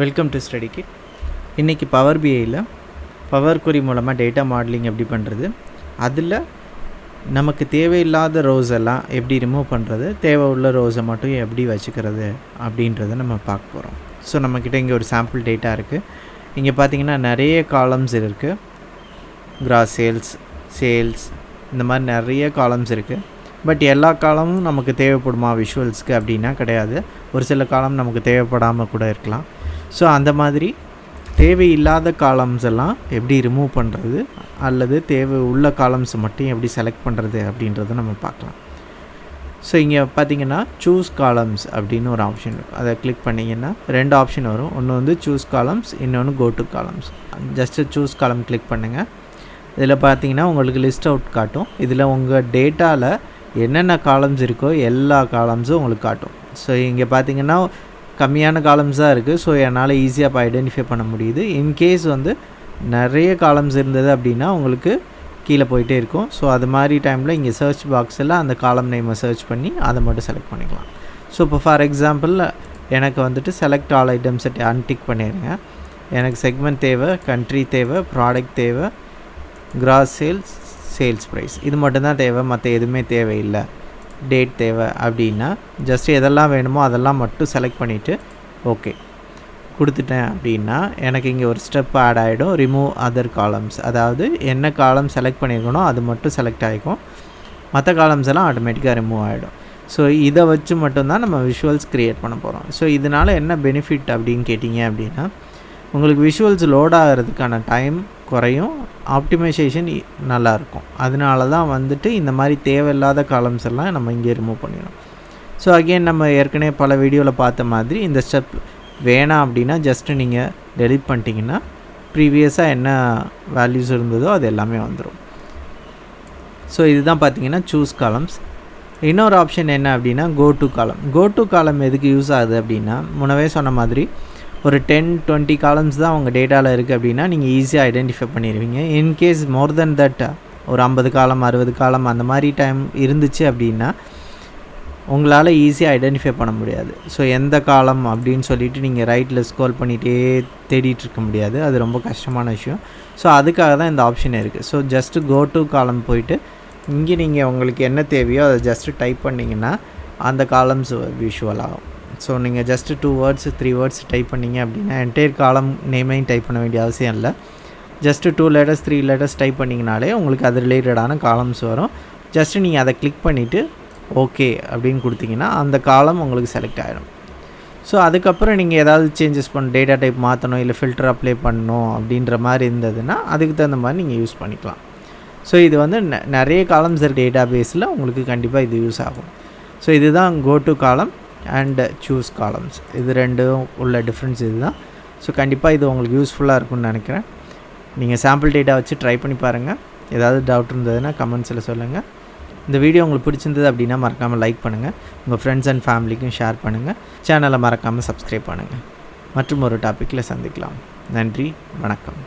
Welcome to study kit. இன்றைக்கி power பிஐயில் power query மூலமாக டேட்டா மாடலிங் எப்படி பண்ணுறது, அதில் நமக்கு தேவையில்லாத ரோஸ் எல்லாம் எப்படி ரிமூவ் பண்ணுறது, தேவை உள்ள ரோஸை மட்டும் எப்படி வச்சுக்கிறது அப்படின்றத நம்ம பார்க்க போகிறோம். ஸோ நம்மக்கிட்ட இங்கே ஒரு சாம்பிள் டேட்டா இருக்குது. இங்கே பார்த்திங்கன்னா நிறைய காலம்ஸ் இருக்குது. கிராஸ் சேல்ஸ் இந்த மாதிரி நிறைய காலம்ஸ் இருக்குது. பட் எல்லா காலமும் நமக்கு தேவைப்படுமா விஷுவல்ஸ்க்கு அப்படின்னா கிடையாது. ஒரு சில காலம் நமக்கு தேவைப்படாமல் கூட இருக்கலாம். ஸோ அந்த மாதிரி தேவையில்லாத காலம்ஸ் எல்லாம் எப்படி ரிமூவ் பண்ணுறது, அல்லது தேவை உள்ள காலம்ஸை மட்டும் எப்படி செலக்ட் பண்ணுறது அப்படின்றத நம்ம பார்க்கலாம். ஸோ இங்கே பார்த்திங்கன்னா சூஸ் காலம்ஸ் அப்படின்னு ஒரு ஆப்ஷன் இருக்கும். அதை கிளிக் பண்ணிங்கன்னா ரெண்டு ஆப்ஷன் வரும். ஒன்று வந்து சூஸ் காலம்ஸ், இன்னொன்று go to columns. Just choose column click பண்ணுங்கள். இதில் பார்த்திங்கன்னா உங்களுக்கு லிஸ்ட் அவுட் காட்டும். இதில் உங்கள் டேட்டாவில் என்னென்ன காலம்ஸ் இருக்கோ எல்லா காலம்ஸும் உங்களுக்கு காட்டும். ஸோ இங்கே பார்த்திங்கன்னா கம்மியான காலம்ஸ் தான் இருக்குது. ஸோ என்னால் ஈஸியாக இப்போ ஐடென்டிஃபை பண்ண முடியுது. இன்கேஸ் வந்து நிறைய காலம்ஸ் இருந்தது அப்படின்னா உங்களுக்கு கீழே போயிட்டே இருக்கும். ஸோ அது மாதிரி டைமில் இங்கே சர்ச் பாக்ஸில் அந்த காலம் நேமை சர்ச் பண்ணி அதை மட்டும் செலக்ட் பண்ணிக்கலாம். ஸோ இப்போ ஃபார் எக்ஸாம்பிள் எனக்கு வந்துட்டு செலக்ட் ஆல் ஐட்டம்ஸை அன்டிக் பண்ணிடுங்க. எனக்கு செக்மெண்ட் தேவை, கண்ட்ரி தேவை, ப்ராடக்ட் தேவை, கிராஸ் சேல்ஸ் ப்ரைஸ் இது மட்டும்தான் தேவை, மற்ற எதுவுமே தேவையில்லை. டேட் தேவை அப்படின்னா ஜஸ்ட் எதெல்லாம் வேணுமோ அதெல்லாம் மட்டும் செலக்ட் பண்ணிவிட்டு ஓகே கொடுத்துட்டேன் அப்படின்னா எனக்கு இங்கே ஒரு ஸ்டெப் ஆட் ஆகிடும். ரிமூவ் அதர் காலம்ஸ், அதாவது என்ன காலம் செலக்ட் பண்ணியிருக்கணும் அது மட்டும் செலக்ட் ஆகிக்கும், மற்ற காலம்ஸ் எல்லாம் ஆட்டோமேட்டிக்காக ரிமூவ் ஆகிடும். ஸோ இதை வச்சு மட்டும்தான் நம்ம விஷுவல்ஸ் க்ரியேட் பண்ண போகிறோம். ஸோ இதனால் என்ன பெனிஃபிட் அப்படின்னு கேட்டிங்க அப்படின்னா உங்களுக்கு விஷுவல்ஸ் லோட் ஆகிறதுக்கான டைம் குறையும், ஆப்டிமைசேஷன் நல்லாயிருக்கும். அதனால தான் வந்துட்டு இந்த மாதிரி தேவையில்லாத காலம்ஸ் எல்லாம் நம்ம இங்கே ரிமூவ் பண்ணிடணும். ஸோ அகெயின் நம்ம ஏற்கனவே பல வீடியோவில் பார்த்த மாதிரி இந்த ஸ்டெப் வேணாம் அப்படின்னா ஜஸ்ட்டு நீங்கள் டெலிட் பண்ணிட்டீங்கன்னா ப்ரீவியஸாக என்ன வேல்யூஸ் இருந்ததோ அது எல்லாமே வந்துடும். ஸோ இதுதான் பார்த்திங்கன்னா சூஸ் காலம்ஸ். இன்னொரு ஆப்ஷன் என்ன அப்படின்னா கோ டு காலம். கோ டு காலம் எதுக்கு யூஸ் ஆகுது அப்படின்னா முன்னவே சொன்ன மாதிரி ஒரு 10-20 காலம்ஸ் தான் உங்கள் டேட்டாவில் இருக்குது அப்படின்னா நீங்கள் ஈஸியாக ஐடென்டிஃபை பண்ணிடுவீங்க. இன்கேஸ் மோர் தென் தட் ஒரு 50 காலம் 60 காலம் அந்த மாதிரி டைம் இருந்துச்சு அப்படின்னா உங்களால் ஈஸியாக ஐடென்டிஃபை பண்ண முடியாது. ஸோ எந்த காலம் அப்படின்னு சொல்லிவிட்டு நீங்கள் ரைட்டில் ஸ்க்ரோல் பண்ணிகிட்டே தேடிட்டு இருக்க முடியாது, அது ரொம்ப கஷ்டமான விஷயம். ஸோ அதுக்காக தான் இந்த ஆப்ஷன் இருக்குது. ஸோ ஜஸ்ட்டு கோ டு காலம் போயிட்டு இங்கே நீங்கள் உங்களுக்கு என்ன தேவையோ அதை ஜஸ்ட்டு டைப் பண்ணிங்கன்னா அந்த காலம்ஸ் விஷுவல் ஆகும். ஸோ நீங்கள் ஜஸ்ட்டு 2 words 3 words டைப் பண்ணிங்க அப்படின்னா என்டையர் காலம் நேமையும் டைப் பண்ண வேண்டிய அவசியம் இல்லை. ஜஸ்ட்டு 2 letters 3 letters டைப் பண்ணிங்கனாலே உங்களுக்கு அது ரிலேட்டடான காலம்ஸ் வரும். ஜஸ்ட்டு நீங்கள் அதை கிளிக் பண்ணிவிட்டு ஓகே அப்படின்னு கொடுத்தீங்கன்னா அந்த காலம் உங்களுக்கு செலக்ட் ஆகிடும். ஸோ அதுக்கப்புறம் நீங்கள் ஏதாவது சேஞ்சஸ் டேட்டா டைப் மாற்றணும், இல்லை ஃபில்டர் அப்ளை பண்ணணும் அப்படின்ற மாதிரி இருந்ததுன்னா அதுக்கு தகுந்த மாதிரி நீங்கள் யூஸ் பண்ணிக்கலாம். ஸோ இது வந்து நிறைய காலம்ஸ் டேட்டா பேஸில் உங்களுக்கு கண்டிப்பாக இது யூஸ் ஆகும். ஸோ இதுதான் go to column and choose columns. இது ரெண்டும் உள்ள டிஃப்ரென்ஸ் இது தான். ஸோ கண்டிப்பாக இது உங்களுக்கு யூஸ்ஃபுல்லாக இருக்கும்னு நினைக்கிறேன். நீங்கள் சாம்பிள் டேட்டா வச்சு ட்ரை பண்ணி பாருங்கள். ஏதாவது டவுட் இருந்ததுன்னா கமெண்ட்ஸில் சொல்லுங்கள். இந்த வீடியோ உங்களுக்கு பிடிச்சிருந்தது அப்படின்னா மறக்காமல் லைக் பண்ணுங்கள், உங்கள் ஃப்ரெண்ட்ஸ் அண்ட் ஃபேமிலிக்கும் ஷேர் பண்ணுங்கள், சேனலை மறக்காமல் சப்ஸ்கிரைப் பண்ணுங்கள். மற்றும் ஒரு டாப்பிக்கில் சந்திக்கலாம். நன்றி, வணக்கம்.